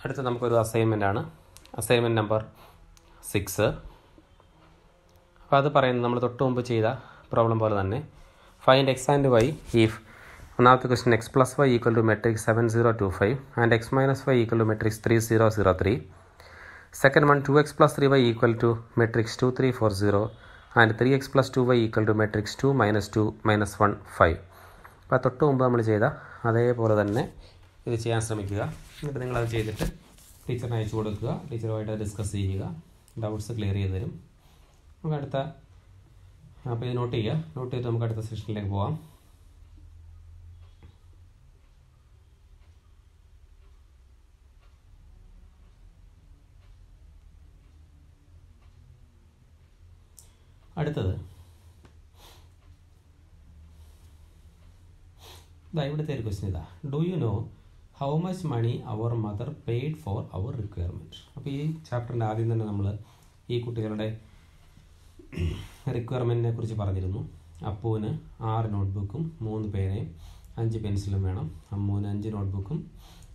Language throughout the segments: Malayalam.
അടുത്ത നമുക്കൊരു അസൈൻമെൻ്റ് ആണ്. Assignment number 6. അപ്പോൾ അത് പറയുന്നത് നമ്മൾ തൊട്ട് മുമ്പ് ചെയ്ത പ്രോബ്ലം പോലെ തന്നെ find X and Y if ഒന്നാമത്തെ question X plus Y equal to matrix 7025 and X minus Y equal to matrix 3003. Second one 2x plus 3y equal to matrix 2340 and 3x plus 2y equal to matrix 2 -2 -1 5. അപ്പോൾ തൊട്ട് മുമ്പ് നമ്മൾ ചെയ്ത അതേപോലെ തന്നെ ഇത് ചെയ്യാൻ ശ്രമിക്കുക. എന്നിട്ട് നിങ്ങളത് ചെയ്തിട്ട് ടീച്ചറിന് അയച്ചു കൊടുക്കുക. ടീച്ചറുമായിട്ട് ഡിസ്കസ് ചെയ്യുക. ഡൗട്ട്സ് ക്ലിയർ ചെയ്ത് തരും. നമുക്ക് അടുത്ത അപ്പോൾ ഇത് നോട്ട് ചെയ്യുക. നോട്ട് ചെയ്തിട്ട് നമുക്ക് അടുത്ത സെഷനിലേക്ക് പോകാം. അടുത്തത് ഇവിടുത്തെ ഒരു ക്വസ്റ്റ്യൻ ഇതാ. Do you know how much money our mother paid for our requirement. അപ്പോൾ ഈ ചാപ്റ്ററിൻ്റെ ആദ്യം തന്നെ നമ്മൾ ഈ കുട്ടികളുടെ റിക്വയർമെൻറ്റിനെ കുറിച്ച് പറഞ്ഞിരുന്നു. അപ്പുവിന് 6 നോട്ട്ബുക്കും 3 പേനയും 5 പെൻസിലും വേണം. അമ്മുവിന് 5 നോട്ട്ബുക്കും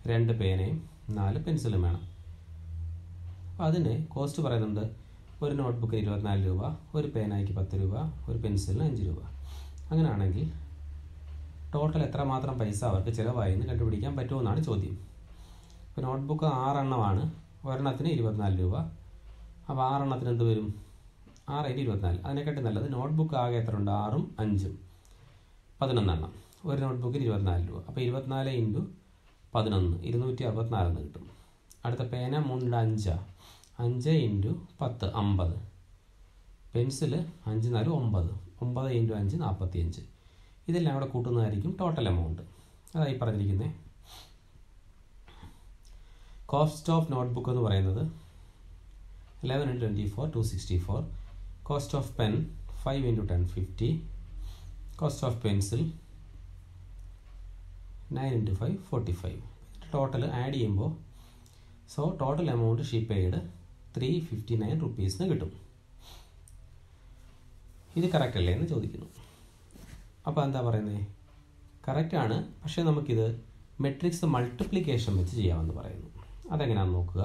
2 പേനയും 4 പെൻസിലും വേണം. അപ്പോൾ അതിന് കോസ്റ്റ് പറയുന്നുണ്ട്. ഒരു നോട്ട്ബുക്കിന് 24 രൂപ, ഒരു പേനയ്ക്ക് 10 രൂപ, ഒരു പെൻസിലിന് 5 രൂപ. അങ്ങനെയാണെങ്കിൽ ടോട്ടൽ എത്രമാത്രം പൈസ അവർക്ക് ചിലവായെന്ന് കണ്ടുപിടിക്കാൻ പറ്റുമെന്നാണ് ചോദ്യം. ഇപ്പോൾ നോട്ട്ബുക്ക് 6 എണ്ണമാണ്. ഒരെണ്ണത്തിന് 24 രൂപ. അപ്പോൾ 6 എണ്ണത്തിന് എന്ത് വരും? 6 × 24. അതിനെക്കാട്ടി നല്ലത് നോട്ട്ബുക്ക് ആകെ എത്ര ഉണ്ട്? 6ഉം 5ഉം 11 എണ്ണം. ഒരു നോട്ട്ബുക്കിന് 24 രൂപ. അപ്പോൾ 24 × 11 264 എന്ന് കിട്ടും. അടുത്ത പേന 3 × 5 5 × 10 50. പെൻസില് 5 × 4 9. 9 × 5 45. ഇതെല്ലാം കൂടെ കൂട്ടുന്നതായിരിക്കും ടോട്ടൽ എമൗണ്ട്. അതായി പറഞ്ഞിരിക്കുന്നത്. കോസ്റ്റ് ഓഫ് നോട്ട്ബുക്ക് എന്ന് പറയുന്നത് 11 × 24 264. Cost of pen 5 × 10 50. Cost of pencil 9 × 5 45. Total add ചെയ്യുമ്പോൾ ടോട്ടൽ എമൗണ്ട് ഷീ പെയ്ഡ് 359 റുപ്പീസിന് കിട്ടും. ഇത് കറക്റ്റ് അല്ലേ എന്ന് ചോദിക്കുന്നു. അപ്പോൾ എന്താ പറയുന്നത്? കറക്റ്റാണ്. പക്ഷേ നമുക്കിത് മെട്രിക്സ് മൾട്ടിപ്ലിക്കേഷൻ വെച്ച് ചെയ്യാമെന്ന് പറയുന്നു. അതെങ്ങനെയാണെന്ന് നോക്കുക.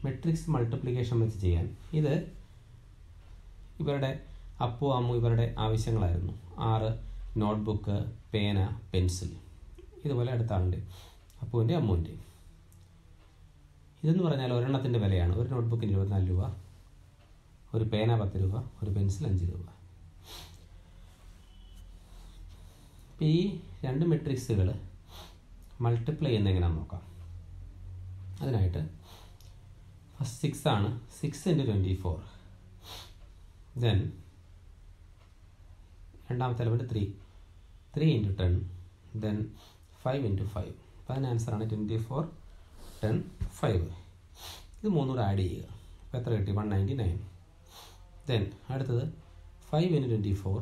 മെട്രിക്സ് മൾട്ടിപ്ലിക്കേഷൻ വെച്ച് ചെയ്യാൻ ഇത് ഇവരുടെ അപ്പു അമ്മു ഇവരുടെ ആവശ്യങ്ങളായിരുന്നു. 6 നോട്ട്ബുക്ക്, പേന, പെൻസിൽ. ഇതുപോലെ അടുത്ത ആളുണ്ട് അപ്പുവിൻ്റെ അമ്മുവിൻ്റെ. ഇതെന്ന് പറഞ്ഞാൽ ഒരെണ്ണത്തിൻ്റെ വിലയാണ്. ഒരു നോട്ട്ബുക്കിന് 24 രൂപ, ഒരു പേന 10 രൂപ, ഒരു പെൻസിൽ 5 രൂപ. അപ്പോൾ ഈ 2 മെട്രിക്സുകൾ മൾട്ടിപ്ലൈ ചെയ്യുന്ന എങ്ങനെയാണെന്ന് നോക്കാം. അതിനായിട്ട് ഫസ്റ്റ് 6 ആണ്. 6 × 24. ദെൻ രണ്ടാമത്തെ എലമെൻറ്റ് 3 × 10. ദെൻ 5 × 5. അപ്പോൾ അതിന് ആൻസറാണ് 24 10 5. ഇത് 3 കൂടെ ആഡ് ചെയ്യുക. അപ്പോൾ എത്ര കിട്ടി? 199. ദെൻ അടുത്തത് 5 × 24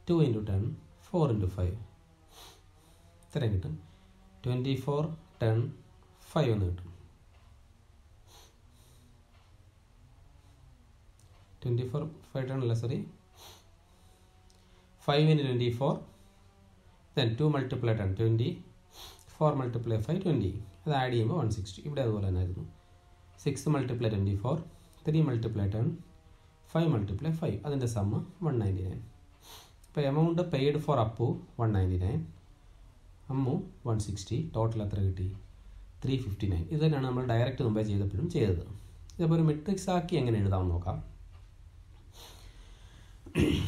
2 × 10 4 × 5. ഇത്രയും കിട്ടും. 24 10 5 എന്ന് കിട്ടും. 24 5 10 അല്ല, സോറി, 5 × 24 ദെൻ 2 × 10 20 4 × 5 20. അത് ആഡ് ചെയ്യുമ്പോൾ 160. ഇവിടെ അതുപോലെ തന്നെ ആയിരുന്നു. 6 × 24 3 × 10 5 × 5. അതിൻ്റെ സമ്മ് 199. ഇപ്പോൾ amount paid for Appu 199, Ammu 160. Total എത്ര കിട്ടി? 359. ഇത് തന്നെയാണ് നമ്മൾ ഡയറക്റ്റ് മുമ്പേ ചെയ്തപ്പോഴും ചെയ്തത്. ഇതിപ്പോൾ ഒരു മെട്രിക്സ് ആക്കി എങ്ങനെ എഴുതാമെന്ന് നോക്കാം.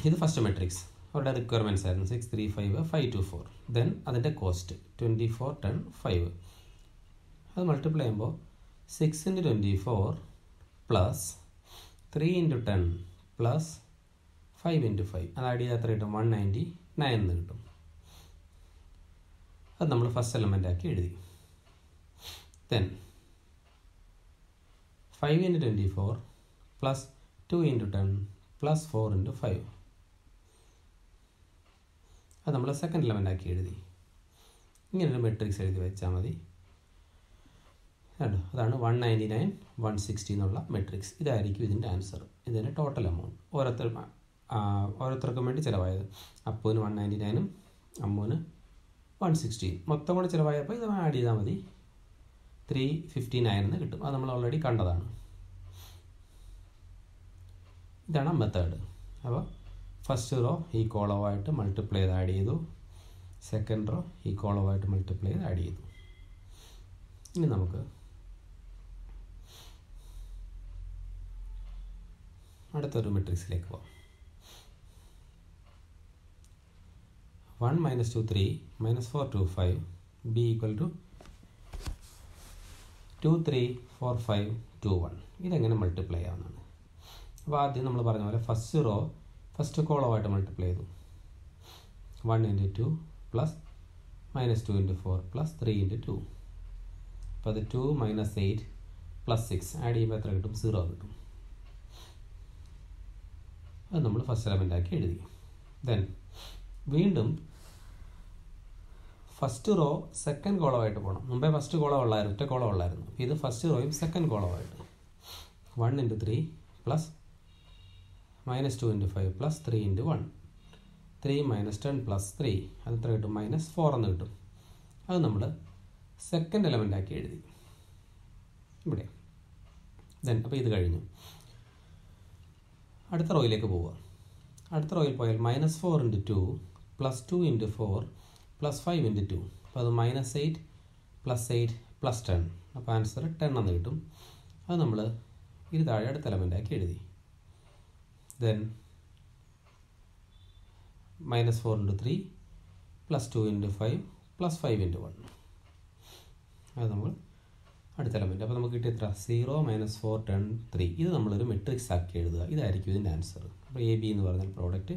ഇത് ഫസ്റ്റ് മെട്രിക്സ് അവരുടെ റിക്വയർമെൻറ്റ്സ് ആയിരുന്നു. 6 3 5 5 2 4. ദെൻ അതിൻ്റെ കോസ്റ്റ് 24 10 5. അത് മൾട്ടിപ്ലൈ ചെയ്യുമ്പോൾ 6 × 24 പ്ലസ് 3 × 10 പ്ലസ് 5 × 5. അത് ആഡ് ചെയ്താൽ എത്ര കിട്ടും? 199 എന്ന് കിട്ടും. അത് നമ്മൾ ഫസ്റ്റ് എലമെൻ്റ് ആക്കി എഴുതി. Then 5 × 24 plus 2 × 10 plus 4 × 5. അത് നമ്മൾ സെക്കൻഡ് എലമെൻ്റ് ആക്കി എഴുതി. ഇങ്ങനൊരു മെട്രിക്സ് എഴുതി വെച്ചാൽ മതി. അതാണ് 199 160 എന്നുള്ള മെട്രിക്സ്. ഇതായിരിക്കും ഇതിൻ്റെ ആൻസർ. ഇതിൻ്റെ ടോട്ടൽ എമൗണ്ട് ഓരോരുത്തർക്കും വേണ്ടി ചിലവായത്. അപ്പുവിന് 199ഉം അമ്മുവിന് 160. മൊത്തം കൂടെ ചിലവായപ്പോൾ ഇത് ആഡ് ചെയ്താൽ മതി. 359 എന്ന് കിട്ടും. അത് നമ്മൾ ഓൾറെഡി കണ്ടതാണ്. ഇതാണ് മെത്തേഡ്. അപ്പോൾ ഫസ്റ്റ് റോ ഈ കോളമായിട്ട് മൾട്ടിപ്ലൈ ചെയ്ത് ആഡ് ചെയ്തു, സെക്കൻഡ് റോ ഈ കോളമായിട്ട് മൾട്ടിപ്ലൈ ചെയ്ത് ആഡ് ചെയ്തു. ഇനി നമുക്ക് അടുത്തൊരു മെട്രിക്സിലേക്ക് പോകാം. 1 - 2 3 - 4 2 5 b = 2 3 4 5 2 1. ഇതെങ്ങനെ മൾട്ടിപ്ലൈ ആവുന്നതാണ്? അപ്പോൾ ആദ്യം നമ്മൾ പറഞ്ഞ പോലെ ഫസ്റ്റ് കോളമായിട്ട് മൾട്ടിപ്ലൈ ചെയ്തു. 1 × 2 പ്ലസ് -2 × 4 പ്ലസ് 3 × 2. അപ്പോൾ അത് 2 - 8 പ്ലസ് 6 ആഡ് ചെയ്യുമ്പോൾ എത്ര കിട്ടും? 0 കിട്ടും. അത് നമ്മൾ ഫസ്റ്റ് എലമെൻ്റ് ആക്കി എഴുതി. ദെൻ വീണ്ടും ഫസ്റ്റ് റോ സെക്കൻഡ് കോളമായിട്ട് പോകണം. മുമ്പേ ഫസ്റ്റ് കോളം ഉള്ളായിരുന്നു, ഒറ്റ കോളം ഉള്ളായിരുന്നു. ഇത് ഫസ്റ്റ് റോയും സെക്കൻഡ് കോളമായിട്ട് 1 × 3 പ്ലസ് -2 × 5 പ്ലസ് 3 × 1. 3 - 10 പ്ലസ് 3 അത് എത്ര കിട്ടും? -4 എന്ന് കിട്ടും. അത് നമ്മൾ സെക്കൻഡ് എലമെൻ്റ് ആക്കി എഴുതി ഇവിടെ. ദെൻ അപ്പോൾ ഇത് കഴിഞ്ഞു. അടുത്ത റോയിലേക്ക് പോവുക. അടുത്ത റോയിൽ പോയാൽ -4 × 2 പ്ലസ് 2 × 4 പ്ലസ് 5 × 2. അപ്പോൾ അത് -8 പ്ലസ് 8 പ്ലസ് 10. അപ്പോൾ ആൻസർ 10 എന്ന് കിട്ടും. അത് നമ്മൾ ഇത് താഴെ അടുത്ത എലമെൻ്റ് ആക്കി എഴുതി. Then -4 × 3 plus 2 × 5 plus 5 × 1. അത് നമ്മൾ അടുത്ത എലമെൻറ്റ്. അപ്പോൾ നമുക്ക് കിട്ടിയ എത്ര? 0 - 4 10 3. ഇത് നമ്മളൊരു മെട്രിക്സ് ആക്കി എഴുതുക. ഇതായിരിക്കും ഇതിൻ്റെ ആൻസർ. അപ്പോൾ AB എന്ന് പറഞ്ഞാൽ പ്രോഡക്റ്റ്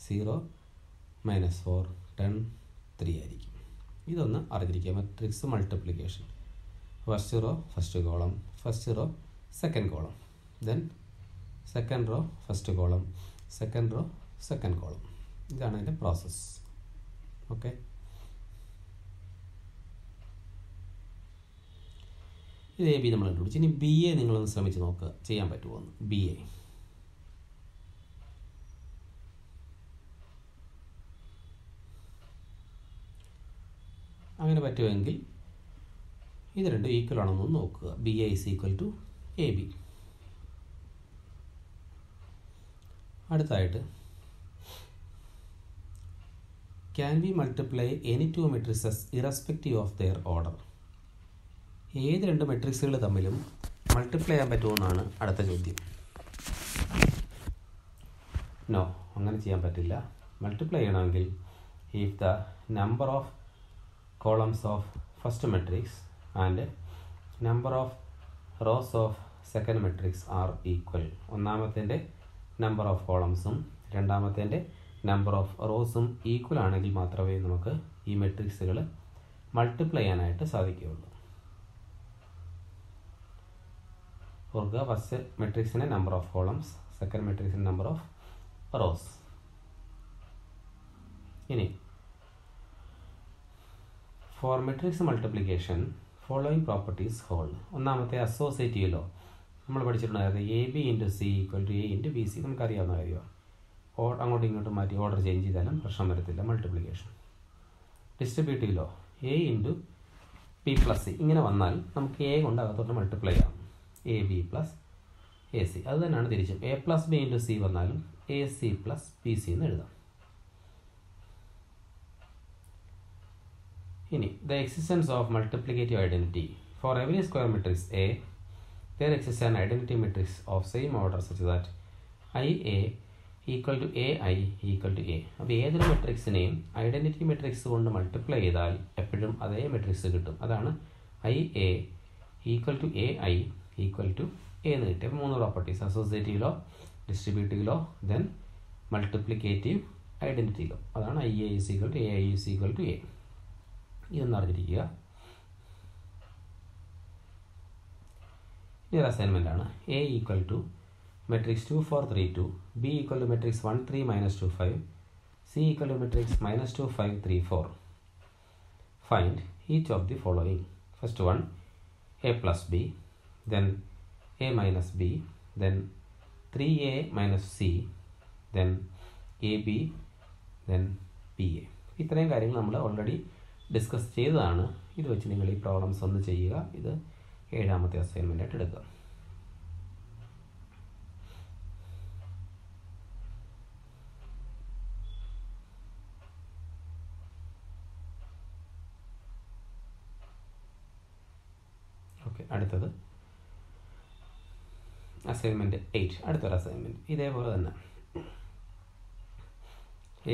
0 - 4 10 3 ആയിരിക്കും. ഇതൊന്ന് അറിഞ്ഞിരിക്കുക. Matrix multiplication. First row first column, first row second column, then second row first column, second row second column. ഇതാണ് അതിൻ്റെ പ്രോസസ്സ്. ഓക്കെ, ഇത് AB നമ്മൾ കണ്ടുപിടിച്ചു. ഇനി BA നിങ്ങളൊന്ന് ശ്രമിച്ച് നോക്കുക, ചെയ്യാൻ പറ്റുമോ എന്ന്. BA അങ്ങനെ പറ്റുമെങ്കിൽ ഇത് രണ്ടും ഈക്വൽ ആണെന്ന് നോക്കുക. BA = AB. അടുത്തായിട്ട് can we multiply any two matrices irrespective of their order? ഏത് രണ്ട് മെട്രിക്സുകൾ തമ്മിലും മൾട്ടിപ്ലൈ ചെയ്യാൻ പറ്റുമെന്നാണ് അടുത്ത ചോദ്യം. നോ, അങ്ങനെ ചെയ്യാൻ പറ്റില്ല. മൾട്ടിപ്ലൈ ചെയ്യണമെങ്കിൽ if the number of columns of first matrix and number of rows of second matrix are equal. ഒന്നാമത്തേൻ്റെ നമ്പർ ഓഫ് കോളംസും രണ്ടാമത്തേൻ്റെ നമ്പർ ഓഫ് റോസും ഈക്വൽ ആണെങ്കിൽ മാത്രമേ നമുക്ക് ഈ മെട്രിക്സുകൾ മൾട്ടിപ്ലൈ ചെയ്യാനായിട്ട് സാധിക്കുകയുള്ളൂ. ഓർക്കുക, ഫസ്റ്റ് മെട്രിക്സിൻ്റെ നമ്പർ ഓഫ് കോളംസ്, സെക്കൻഡ് മെട്രിക്സിൻ്റെ നമ്പർ ഓഫ് റോസ്. ഇനി for matrix multiplication following properties hold. ഒന്നാമത്തെ അസോസിയേറ്റീവ് ലോ നമ്മൾ പഠിച്ചിട്ടുണ്ടായത് AB × C = A × BC. നമുക്കറിയാവുന്ന കാര്യമാണ്. അങ്ങോട്ടും ഇങ്ങോട്ടും മാറ്റി ഓർഡർ ചേഞ്ച് ചെയ്താലും പ്രശ്നം വരത്തില്ല multiplication. Distributive law A × P + C ഇങ്ങനെ വന്നാൽ നമുക്ക് A കൊണ്ട് അകത്തോട്ട് മൾട്ടിപ്ലൈ ചെയ്യാം. AB + AC. അത് തന്നെയാണ് തിരിച്ചും. A + B × C വന്നാലും AC + BC എന്ന് എഴുതാം. ഇനി the existence of multiplicative identity. For every square matrix A there exists an identity matrix of same order such that IA = AI = A. അപ്പോൾ ഏതൊരു മെട്രിക്സിനെയും ഐഡൻറ്റിറ്റി മെട്രിക്സ് കൊണ്ട് മൾട്ടിപ്ലൈ ചെയ്താൽ എപ്പോഴും അതേ മെട്രിക്സ് കിട്ടും. അതാണ് IA = AI = A എന്ന് കിട്ടിയ 3 properties. Associative law, distributive law, then multiplicative identity law. അതാണ് IA = AI = A. ഇതൊന്ന് അറിഞ്ഞിരിക്കുക. ഇനി ഒരു അസൈൻമെൻ്റ് ആണ്. A = matrix 2 4 3 2, B = matrix 1 3 - 2 5, C = matrix -2 5 3 4. Find each of the following. First one, A + B, then A - B, then 3A - C, then AB, then PA. ഇത്രയും കാര്യങ്ങൾ നമ്മൾ ഓൾറെഡി ഡിസ്കസ് ചെയ്തതാണ്. ഇത് വെച്ച് നിങ്ങൾ ഈ പ്രോബ്ലംസ് ഒന്ന് ചെയ്യുക. ഇത് 7ാമത്തെ അസൈൻമെൻ്റ് ആയിട്ട് എടുക്കുക. ഓക്കെ, അടുത്തത് അസൈൻമെൻറ്റ് 8. അടുത്തൊരു അസൈൻമെൻറ്റ് ഇതേപോലെ തന്നെ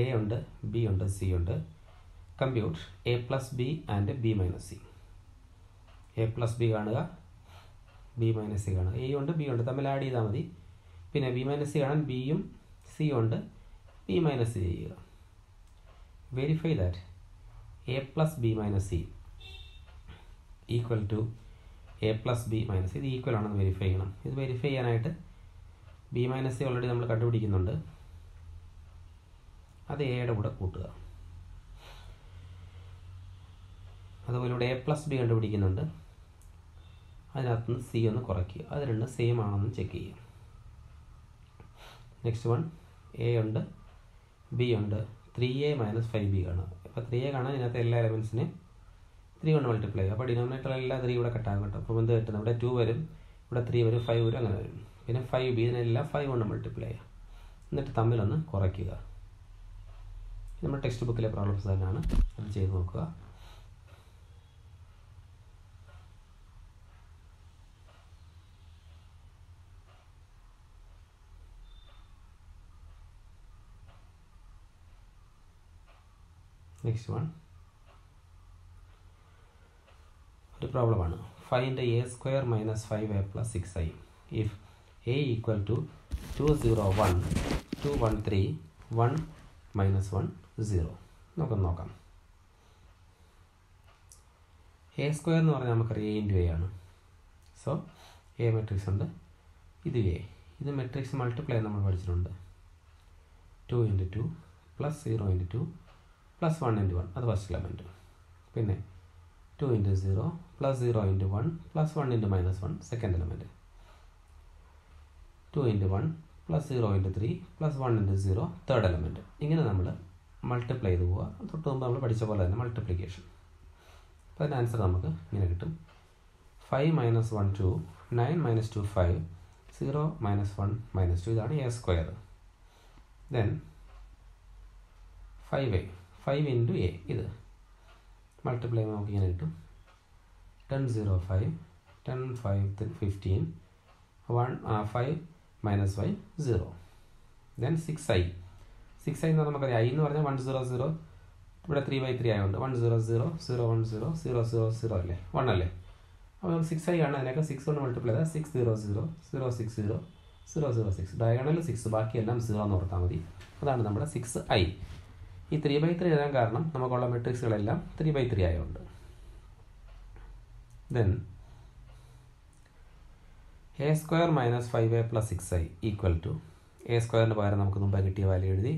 എ ഉണ്ട്, ബി ഉണ്ട്, സി ഉണ്ട്. Compute A plus B and B minus C. A plus B കാണുക, ബി മൈനസ് സി കാണുക. എ ഉണ്ട്, ബി ഉണ്ട്, തമ്മിൽ ആഡ് ചെയ്താൽ മതി. പിന്നെ ബി മൈനസ് സി കാണാൻ ബിയും സിയും ഉണ്ട്, ബി മൈനസ് സി ചെയ്യുക. Verify that A plus B minus C equal to A plus B minus. ഇത് ഈക്വൽ ആണെന്ന് വെരിഫൈ ചെയ്യണം. ഇത് വെരിഫൈ ചെയ്യാനായിട്ട് ബി മൈനസ് സി ഓൾറെഡി നമ്മൾ കണ്ടുപിടിക്കുന്നുണ്ട്, അത് എയുടെ കൂടെ കൂട്ടുക. അതുപോലെ ഇവിടെ എ പ്ലസ് ബി കണ്ടുപിടിക്കുന്നുണ്ട്, അതിനകത്ത് നിന്ന് സി ഒന്ന് കുറയ്ക്കുക. അത് രണ്ടും സെയിം ആണെന്ന് ചെക്ക് ചെയ്യുക. നെക്സ്റ്റ് വൺ എ ഉണ്ട്, ബി ഉണ്ട്, 3a മൈനസ് 5b കാണുക. അപ്പോൾ 3a കാണാൻ ഇതിനകത്ത് എല്ലാ എലമെൻസിനെയും 3 കൊണ്ട് മൾട്ടിപ്ലൈ ചെയ്യുക. അപ്പോൾ ഡിനോമിനേറ്ററെല്ലാം 3 ഇവിടെ കട്ടാകും കേട്ടോ. അപ്പോൾ എന്ത് കിട്ടുന്നത്? ഇവിടെ 2 വരും, ഇവിടെ 3 വരും, 5 വരും, അങ്ങനെ വരും. പിന്നെ 5b ഇതിനെല്ലാം 5 കൊണ്ട് മൾട്ടിപ്ലൈ ചെയ്യുക. എന്നിട്ട് തമ്മിലൊന്ന് കുറയ്ക്കുക. നമ്മുടെ ടെക്സ്റ്റ് ബുക്കിലെ പ്രോബ്ലംസ് തന്നെയാണ്, അത് ചെയ്ത് നോക്കുക. നെക്സ്റ്റ് വൺ ഒരു പ്രോബ്ലമാണ്. Find A square minus 5a plus 6i if A equal to 2 0 1 2 1 3 1 മൈനസ് 1 0. നമുക്കൊന്ന് നോക്കാം. എ സ്ക്വയർ എന്ന് പറഞ്ഞാൽ നമുക്കറിയാം എ ഇൻറ്റു എ ആണ്. സോ എ മെട്രിക്സ് ഉണ്ട്, ഇത് എ. ഇത് മെട്രിക്സ് മൾട്ടിപ്ലൈ നമ്മൾ പഠിച്ചിട്ടുണ്ട്. 2 × 2 പ്ലസ് 0 × 2 പ്ലസ് 1 × 1, അത് ഫസ്റ്റ് എലമെൻറ്റ്. പിന്നെ 2 × 0 plus 0 × 1 plus 1 × -1 second element. 2 × 1 plus 0 × 3 plus 1 × 0 third element. ഇങ്ങനെ നമ്മൾ മൾട്ടിപ്ലൈ ചെയ്ത് പോവുക. തൊട്ട് മുമ്പ് നമ്മൾ പഠിച്ച പോലെ തന്നെ മൾട്ടിപ്ലിക്കേഷൻ. അപ്പോൾ അതിൻ്റെ ആൻസർ നമുക്ക് ഇങ്ങനെ കിട്ടും. 5 - 1 2 9 - 2 5 0 - 1 - 2. ഇതാണ് A square. Then 5a 5 × a, ഇത് മൾട്ടിപ്ലൈ ചെയ്യുമ്പോൾ നമുക്ക് ഇങ്ങനെ കിട്ടും. 10 0 5 10 5 15 1 5 - 5 0. ദെൻ 6i എന്ന് പറഞ്ഞാൽ നമുക്കറിയാം i എന്ന് പറഞ്ഞാൽ 1 0 0, ഇവിടെ 3/3 ആയതുകൊണ്ട് 1 0 0 0 1 0 0 0 0 അല്ലേ, 1 അല്ലേ. അപ്പോൾ നമുക്ക് 6i ആണ്, അതിനൊക്കെ 6 കൊണ്ട് മൾട്ടിപ്ലൈ ചെയ്താൽ 6 0 0 0 6 0 0 0 6. ഡയഗണൽ 6, ബാക്കിയെല്ലാം 0 എന്ന് ഓർത്താൽ മതി. അതാണ് നമ്മുടെ 6i. ഈ 3/3 എഴുതാൻ കാരണം നമുക്കുള്ള മെട്രിക്സുകളെല്ലാം 3/3 ആയതുകൊണ്ട്. Then A square minus 5a plus 6i equal to A സ്ക്വയറിന് പകരം നമുക്ക് മുമ്പ് കിട്ടിയ വാല്യൂ എഴുതി.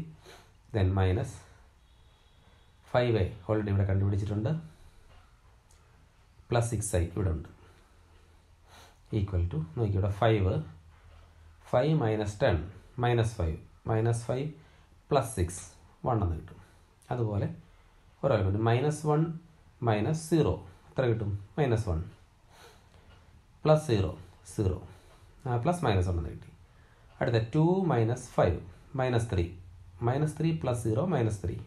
ദെൻ മൈനസ് 5a ഓൾറെഡി ഇവിടെ കണ്ടുപിടിച്ചിട്ടുണ്ട്, പ്ലസ് 6i ഇവിടെ ഉണ്ട്, ഈക്വൽ ടു നോക്കി ഇവിടെ 5 മൈനസ് 10 മൈനസ് 5 പ്ലസ് 6 1 എന്ന് കിട്ടും. അതുപോലെ ഓരോ എലമെൻറ്റ് -1 - 0 എത്ര കിട്ടും? -1 പ്ലസ് 0 0 പ്ലസ് -1 എന്ന് കിട്ടി. അടുത്ത 2 - 5 -3 -3 പ്ലസ് 0 -3.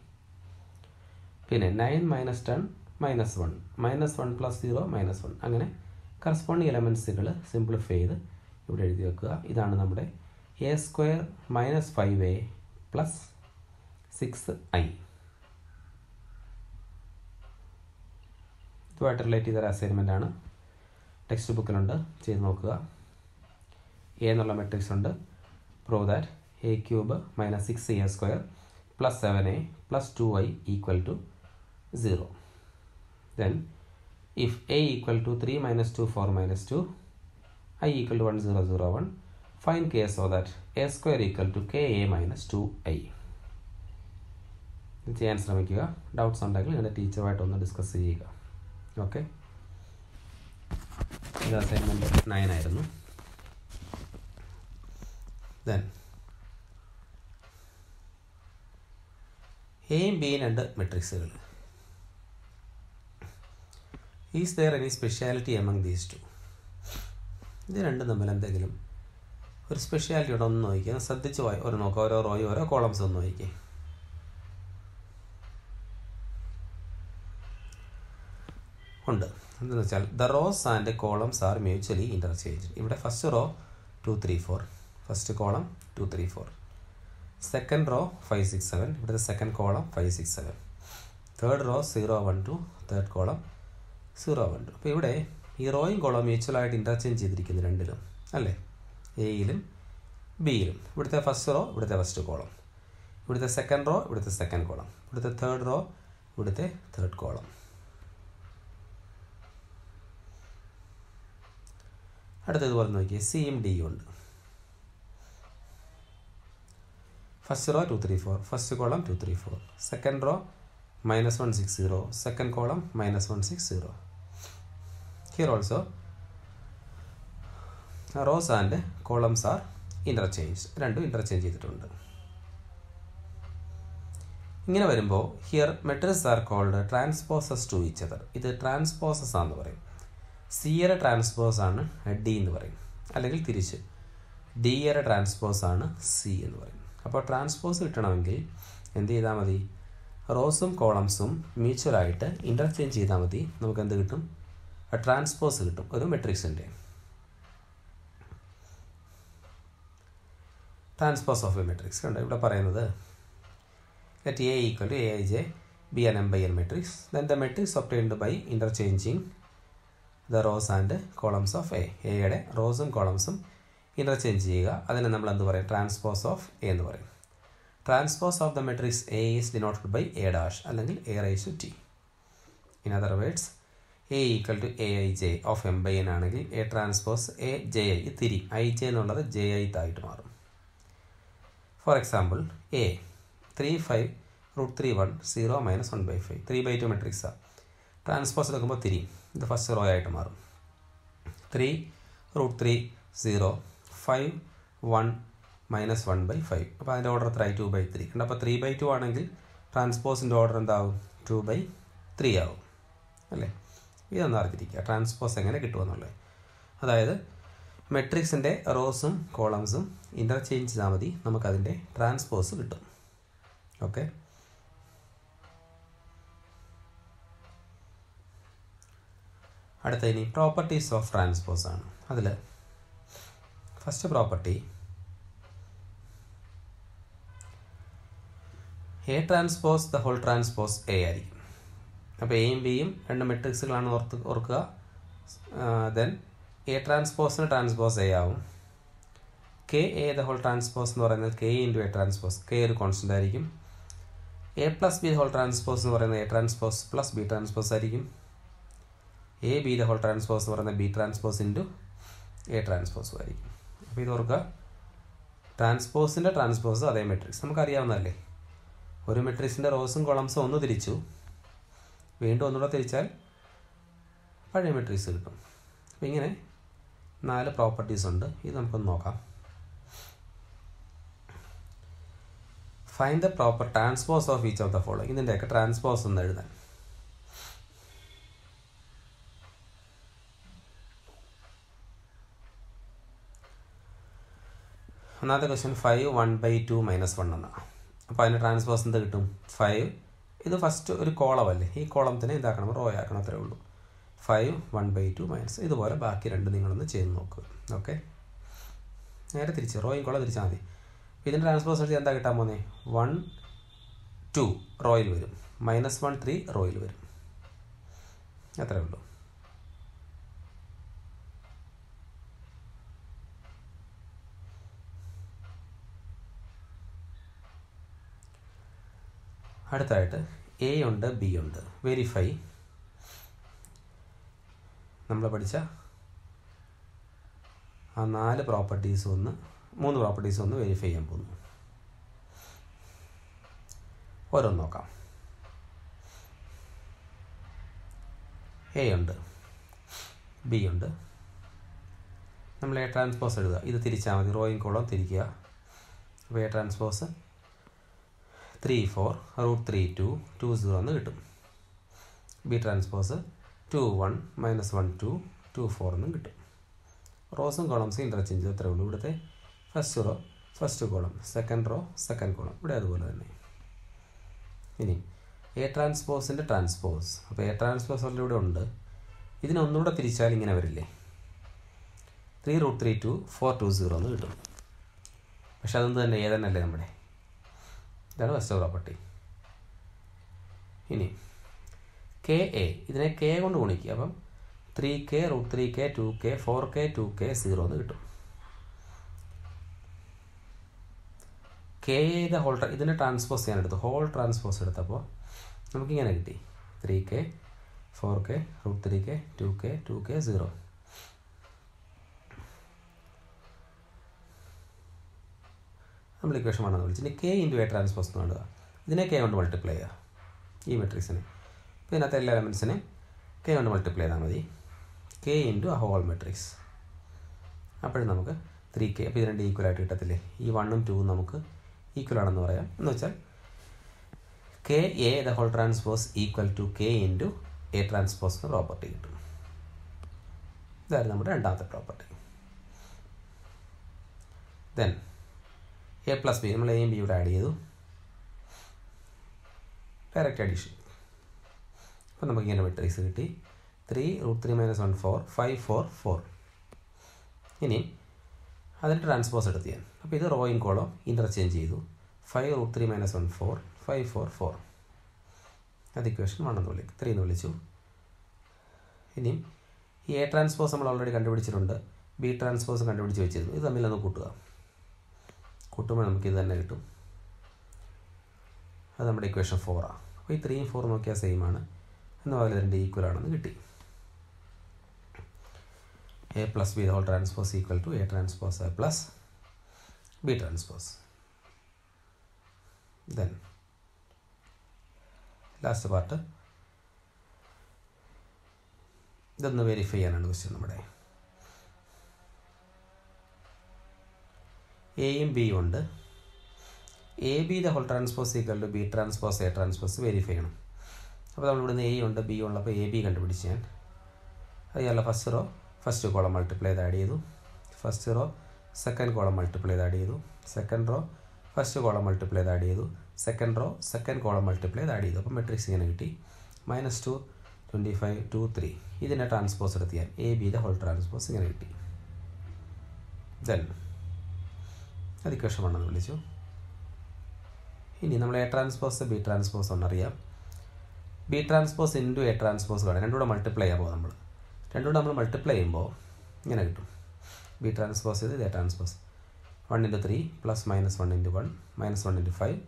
പിന്നെ 9 - 10 -1 -1 പ്ലസ് 0 -1. അങ്ങനെ കറസ്പോണ്ടിങ് എലമെൻസുകൾ സിംപ്ലിഫൈ ചെയ്ത് ഇവിടെ എഴുതി വെക്കുക. ഇതാണ് നമ്മുടെ A square minus 5a plus 6i. ഇതുമായിട്ട് റിലേറ്റ് ചെയ്തൊരു അസൈൻമെൻ്റ് ആണ്, ടെക്സ്റ്റ് ബുക്കിലുണ്ട്, ചെയ്ത് നോക്കുക. എ എന്നുള്ള മെട്രിക്സ് ഉണ്ട്. Prove that a³ - 6a² plus 7a plus 2i equal to 0. Then if a equal to 3 - 2 4 - 2 I equal to 1 0 0 1 find k so that a square equal to ka - 2i. ഇത് ചെയ്യാൻ ശ്രമിക്കുക. ഡൗട്ട്സ് ഉണ്ടെങ്കിൽ നിങ്ങളുടെ ടീച്ചറുമായിട്ട് ഒന്ന് ഡിസ്കസ് ചെയ്യുക. ഓക്കെ, ഇത് അസൈൻമെൻറ്റ് 9 ആയിരുന്നു. ദെൻ എയും ബിയും രണ്ട് മെട്രിക്സുകൾ. Is there any speciality among these two? ഇത് രണ്ടും തമ്മിൽ എന്തെങ്കിലും ഒരു സ്പെഷ്യാലിറ്റി ഉണ്ടോ ഒന്ന് നോക്കിക്കുക. ശ്രദ്ധിച്ച് ഒരു നോക്കുക, ഓരോ റോയും ഓരോ കോളംസ് ഒന്ന് നോക്കിക്കുക. ഉണ്ട്. എന്താണെന്ന് വെച്ചാൽ the rows and columns are mutually interchange. ഇവിടെ first row 2 3 4, first column 2 3 4, second row 5 6 7, ഇവിടുത്തെ second column 5 6 7, third row 0 1 2, third column 0 1 2. അപ്പോൾ ഇവിടെ ഈ റോയും കോളം മ്യൂച്വലായിട്ട് ഇൻ്റർചേഞ്ച് ചെയ്തിരിക്കുന്നു രണ്ടിലും, അല്ലേ? എയിലും ബിയിലും. ഇവിടുത്തെ ഫസ്റ്റ് റോ, ഇവിടുത്തെ ഫസ്റ്റ് കോളം, ഇവിടുത്തെ സെക്കൻഡ് റോ, ഇവിടുത്തെ സെക്കൻഡ് കോളം, ഇവിടുത്തെ തേർഡ് റോ, ഇവിടുത്തെ തേർഡ് കോളം. അടുത്തതുപോലെ നോക്കിയേ, സിയും ഡിയും ഉണ്ട്. First row 2 3 4, first column 2 3 4, second row -1 6 0, second column -1 6 0. Here also rows and columns are interchange, രണ്ടും ഇൻ്റർചേഞ്ച് ചെയ്തിട്ടുണ്ട്. ഇങ്ങനെ വരുമ്പോൾ here matrix are called transposes to each other. ഇത് ട്രാൻസ്പോസസ് ആണെന്ന് പറയും. സിയുടെ ട്രാൻസ്പോസ് ആണ് ഡി എന്ന് പറയും, അല്ലെങ്കിൽ തിരിച്ച് ഡിയുടെ ട്രാൻസ്പോസ് ആണ് സി എന്ന് പറയും. അപ്പോൾ ട്രാൻസ്പോസ് കിട്ടണമെങ്കിൽ എന്ത് ചെയ്താൽ മതി? റോസും കോളംസും മ്യൂച്വലായിട്ട് ഇൻ്റർചേഞ്ച് ചെയ്താൽ മതി. നമുക്ക് എന്ത് കിട്ടും? ട്രാൻസ്പോസ് കിട്ടും ഒരു മെട്രിക്സിൻ്റെ. ട്രാൻസ്പോസ് ഓഫ് എ മെട്രിക്സ് കണ്ടോ ഇവിടെ പറയുന്നത്, let A equal to Aij be an m by n matrix, then the matrix obtained by interchanging the rows and columns of A. എയുടെ റോസും കോളംസും ഇൻ്റർചേഞ്ച് ചെയ്യുക, അതിനെ നമ്മൾ എന്ത് പറയും? ട്രാൻസ്പോസ് ഓഫ് എ എന്ന് പറയും. Transpose of the matrix A is denoted by A dash അല്ലെങ്കിൽ A raise to T. In other words A equal to A I J of M by N ആണെങ്കിൽ A transpose A J I, തിരി ഐ ജെ എന്നുള്ളത് ജെ ഐ ആയിട്ട് മാറും. ഫോർ എക്സാമ്പിൾ എ 3 5 √3 1 0 -1/5, 3/2 മെട്രിക്സാണ്. ട്രാൻസ്പോസ് എടുക്കുമ്പോൾ തിരി ഇത് ഫസ്റ്റ് റോ ആയിട്ട് മാറും. 3 √3 0 5 1 -1/5. അപ്പോൾ അതിൻ്റെ ഓർഡർ എത്ര? 2/3. ഉണ്ട്. അപ്പോൾ 3/2 ആണെങ്കിൽ ട്രാൻസ്പോസിൻ്റെ ഓർഡർ എന്താവും? 2/3 ആവും, അല്ലേ? ഇതൊന്ന് അറിഞ്ഞിരിക്കുക ട്രാൻസ്പോസ് എങ്ങനെ കിട്ടുമെന്നുള്ളത്. അതായത് മെട്രിക്സിൻ്റെ റോസും കോളംസും ഇൻ്റർചേഞ്ച് ചെയ്താൽ മതി, നമുക്കതിൻ്റെ ട്രാൻസ്പോസ് കിട്ടും. ഓക്കെ. അടുത്ത ഇനി പ്രോപ്പർട്ടീസ് ഓഫ് ട്രാൻസ്പോസ് ആണ്. അതിൽ first property A transpose the whole transpose A ആയിരിക്കും. അപ്പോൾ എയും ബിയും രണ്ട് മെട്രിക്സുകളാണ് ഓർക്കുക. ദെൻ എ ട്രാൻസ്പോസിന് ട്രാൻസ്പോസ് എ ആവും. K A the whole transpose എന്ന് പറയുന്നത് K into A transpose, K ഒരു കോൺസ്റ്റൻ്റ് ആയിരിക്കും. A plus B the whole transpose എന്ന് പറയുന്നത് A transpose plus B transpose ആയിരിക്കും. A B the whole transpose എന്ന് പറയുന്നത് ബി ട്രാൻസ്പോസ് ഇൻറ്റു എ ട്രാൻസ്പോസും ആയിരിക്കും. അപ്പോൾ ഇത് ഓർക്കുക, ട്രാൻസ്പോസിൻ്റെ ട്രാൻസ്പോസ് അതേ മെട്രിക്സ് നമുക്കറിയാവുന്നതല്ലേ. ഒരു മെട്രിക്സിൻ്റെ റോസും കോളംസും ഒന്ന് തിരിച്ചു, വീണ്ടും ഒന്നുകൂടെ തിരിച്ചാൽ പഴയ മെട്രിക്സ് കിട്ടും. അപ്പം ഇങ്ങനെ 4 പ്രോപ്പർട്ടീസ് ഉണ്ട്. ഇത് നമുക്കൊന്ന് നോക്കാം. Find the proper transpose of each of the following. ഇതിൻ്റെയൊക്കെ ട്രാൻസ്പോസ് ഒന്ന് എഴുതാൻ. ഒന്നാമത്തെ ക്വസ്റ്റ്യൻ 5 1/2 -1 എന്നാണ്. അപ്പോൾ അതിൻ്റെ ട്രാൻസ്പോസ് എന്ത് കിട്ടും? 5. ഇത് ഫസ്റ്റ് ഒരു കോളമല്ലേ, ഈ കോളത്തിനെ എന്താക്കണം? റോ ആക്കണം, അത്രേ ഉള്ളൂ. 5 1/2 മൈനസ്. ഇതുപോലെ ബാക്കി രണ്ട് നിങ്ങളൊന്ന് ചെയ്ത് നോക്കുക. ഓക്കെ, നേരെ തിരിച്ച് റോയും കോളം തിരിച്ചാൽ മതി. ഇതിൻ്റെ ട്രാൻസ്പോസ് എടുത്ത് എന്താ കിട്ടാൻ പോകുന്നത്? 1 2 റോയിൽ വരും, -1 3 റോയിൽ വരും, അത്രേ ഉള്ളൂ. അടുത്തായിട്ട് എ ഉണ്ട്, ബി ഉണ്ട്. വെരിഫൈ. നമ്മൾ പഠിച്ച ആ 3 പ്രോപ്പർട്ടീസ് ഒന്ന് വെരിഫൈ ചെയ്യാൻ പോകുന്നു. ഓരോന്ന് നോക്കാം. എ ഉണ്ട്, ബി ഉണ്ട്. നമ്മൾ എ ട്രാൻസ്പോസ് എഴുതുക. ഇത് തിരിച്ചാൽ മതി, റോയും കോളം തിരിക്കുക. അപ്പോൾ എ ട്രാൻസ്പോസ് 3 4 √3 2 2 0 എന്ന് കിട്ടും. ബി ട്രാൻസ്പോസ് 2 1 -1 2 2 4 എന്നും കിട്ടും. റോസും കോളംസും ഇൻ്റർചേഞ്ച് അത്രേ ഉള്ളൂ. ഇവിടുത്തെ first row first column, second row second column, ഇവിടെ അതുപോലെ തന്നെ. ഇനി എ ട്രാൻസ്പോസിൻ്റെ ട്രാൻസ്പോസ്. അപ്പോൾ എ ട്രാൻസ്പോസ് ഓൾറെഡി ഇവിടെ ഉണ്ട്. ഇതിനെ ഒന്നുകൂടെ തിരിച്ചാൽ ഇങ്ങനെ വരില്ലേ, 3√32 420 എന്ന് കിട്ടും. പക്ഷെ അതൊന്നും തന്നെ ഏതെന്നല്ലേ നമ്മുടെ. ഇതാണ് ഫസ്റ്റ് പ്രോപ്പർട്ടി. ഇനി കെ എ, ഇതിനെ കെ കൊണ്ട് ഗുണിക്കുക. അപ്പം 3k √3k 2k 4k 2k 0 എന്ന് കിട്ടും. കെ എ ഹോൾ ഇതിനെ ട്രാൻസ്പോസ് ചെയ്യാൻ എടുത്തു, ഹോൾ ട്രാൻസ്പോസ് എടുത്തപ്പോൾ നമുക്കിങ്ങനെ കിട്ടി 3k 4k √3k 2k 2k 0. നമ്മൾ ഇക്വേഷൻ വേണമെന്ന് വിളിച്ചു. ഇനി കെ ഇൻറ്റു എ ട്രാൻസ്പോസ് എന്ന് കാണുക. ഇതിനെ കെ കൊണ്ട് മൾട്ടിപ്ലൈ ചെയ്യുക, ഈ മെട്രിക്സിനെ. അപ്പോൾ ഇതിനകത്ത് എല്ലാ എലമെൻസിനെ കെ കൊണ്ട് മൾട്ടിപ്ലൈ ചെയ്താൽ മതി. കെ ഇൻറ്റു ആ ഹോൾ മെട്രിക്സ്. അപ്പോഴും നമുക്ക് 3k. അപ്പോൾ ഇത് രണ്ട് ഈക്വൽ ആയിട്ട് കിട്ടത്തില്ലേ. ഈ 1ഉം 2ഉം നമുക്ക് ഈക്വൽ ആണെന്ന് പറയാം. എന്ന് വെച്ചാൽ K A the whole transpose equal to K into A transpose എന്ന പ്രോപ്പർട്ടി കിട്ടും. ഇതായിരുന്നു നമ്മുടെ രണ്ടാമത്തെ property. Then A plus B, നമ്മൾ എയും ബി ഇവിടെ ആഡ് ചെയ്തു, ഡയറക്റ്റ് അഡീഷൻ. അപ്പോൾ നമുക്കിങ്ങനെ മെട്രിക്സ് കിട്ടി 3√3 - 1 4 5 4 4. ഇനി അതിൻ്റെ ട്രാൻസ്പോസ് എടുത്ത് ഞാൻ. അപ്പോൾ ഇത് റോ ഇൻ കോളം ഇൻ്റർചേഞ്ച് ചെയ്തു. 5√3 - 1 4 5 4 4. അത് ഇക്വേഷൻ 1 എന്ന് വിളിക്കും, 3 എന്ന് വിളിച്ചു. ഇനി ഈ എ ട്രാൻസ്പോസ് നമ്മൾ ഓൾറെഡി കണ്ടുപിടിച്ചിട്ടുണ്ട്, ബി ട്രാൻസ്പോസ് കണ്ടുപിടിച്ച് വെച്ചിരുന്നു. ഇത് തമ്മിലൊന്ന് കൂട്ടുമ്പോൾ നമുക്കിത് തന്നെ കിട്ടും. അത് നമ്മുടെ ഇക്വേഷൻ 4 ആണ്. അപ്പോൾ ഈ 3ഉം 4 നോക്കിയാൽ സെയിം ആണ്, എന്ന് പറഞ്ഞാൽ ഇതിൻ്റെ ഈക്വൽ ആണെന്ന് കിട്ടി. A plus B the whole transpose equal to A transpose A plus B transpose. Then last part, ഇതൊന്ന് വെരിഫൈ ചെയ്യാനാണ് ക്വസ്റ്റ്യൻ നമ്മുടെ. എയും ബിയും ഉണ്ട്. A B the whole transpose equal to B transpose A transpose verify ചെയ്യണം. അപ്പോൾ നമ്മളിവിടുന്ന് എ ഉണ്ട് ബി ഉള്ളപ്പോൾ എ ബി കണ്ടുപിടിച്ച് ഞാൻ. അത് ചെയ്യാനുള്ള first row first column multiply ചെയ്ത് ആഡ് ചെയ്തു, first row second column multiply ചെയ്ത് ആഡ് ചെയ്തു, second row first column multiply ചെയ്ത് ആഡ് ചെയ്തു, second row second column multiply ചെയ്ത് ആഡ് ചെയ്തു. അപ്പോൾ മെട്രിക്സ് ഇങ്ങനെ കിട്ടി -2 25 2 3. ഇതിൻ്റെ ട്രാൻസ്പോസ് എടുത്ത് ഞാൻ A B the whole transpose ഇങ്ങനെ കിട്ടി. ദെൻ അത് ഇക്വേഷൻ 1 എന്ന് വിളിച്ചു. ഇനി നമ്മൾ എ ട്രാൻസ്പോസ് ബി ട്രാൻസ്പോസ് ഒന്നറിയാം. B transpose into A transpose വേണം. രണ്ടുകൂടെ മൾട്ടിപ്ലൈ ചെയ്യാൻ പോകും നമ്മൾ. രണ്ടുകൂടെ നമ്മൾ മൾട്ടിപ്ലൈ ചെയ്യുമ്പോൾ ഇങ്ങനെ കിട്ടും. ബി ട്രാൻസ്പോസ് ചെയ്ത് എ ട്രാൻസ്പോസ് 1 × 3 +- 1 × 1 -1 × 5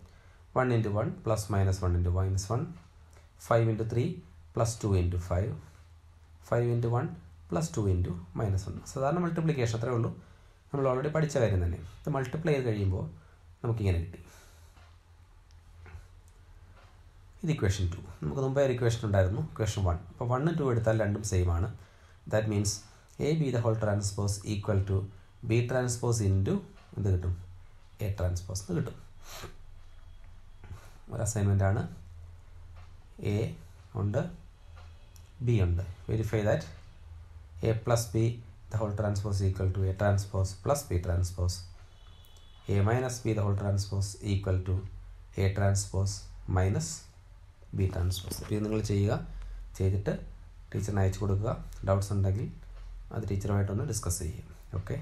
1 × 1 +- 1 × -1 5 × 3 +2 × 5 5 × 1 +2 × -1. സാധാരണ മൾട്ടിപ്ലിക്കേഷൻ അത്രേ ഉള്ളൂ, നമ്മൾ ഓൾറെഡി പഠിച്ച കാര്യം തന്നെ. ഇത് മൾട്ടിപ്ലൈ ചെയ്ത് കഴിയുമ്പോൾ നമുക്കിങ്ങനെ കിട്ടി. ഇത് ഇക്വേഷൻ 2. നമുക്ക് മുമ്പേ ഒരു ഇക്വേഷൻ ഉണ്ടായിരുന്നു, ഇക്വേഷൻ 1. അപ്പോൾ 1ഉം 2 എടുത്താൽ രണ്ടും സെയിം ആണ്. That means A B the whole transpose equal to B transpose into എന്ത് കിട്ടും, എ ട്രാൻസ്പോസ് എന്ന് കിട്ടും. ഒരു അസൈൻമെൻ്റ് ആണ്. എ ഉണ്ട് ബി ഉണ്ട്. Verify that A plus B the whole transpose equal to A transpose plus B transpose, A minus B the whole transpose equal to A transpose minus B transpose. ഇത് നിങ്ങൾ ചെയ്യുക, ചെയ്തിട്ട് ടീച്ചറിന് അയച്ചു കൊടുക്കുക. ഡൗട്ട്സ് ഉണ്ടെങ്കിൽ അത് ടീച്ചറുമായിട്ടൊന്ന് ഡിസ്കസ് ചെയ്യും. ഓക്കെ.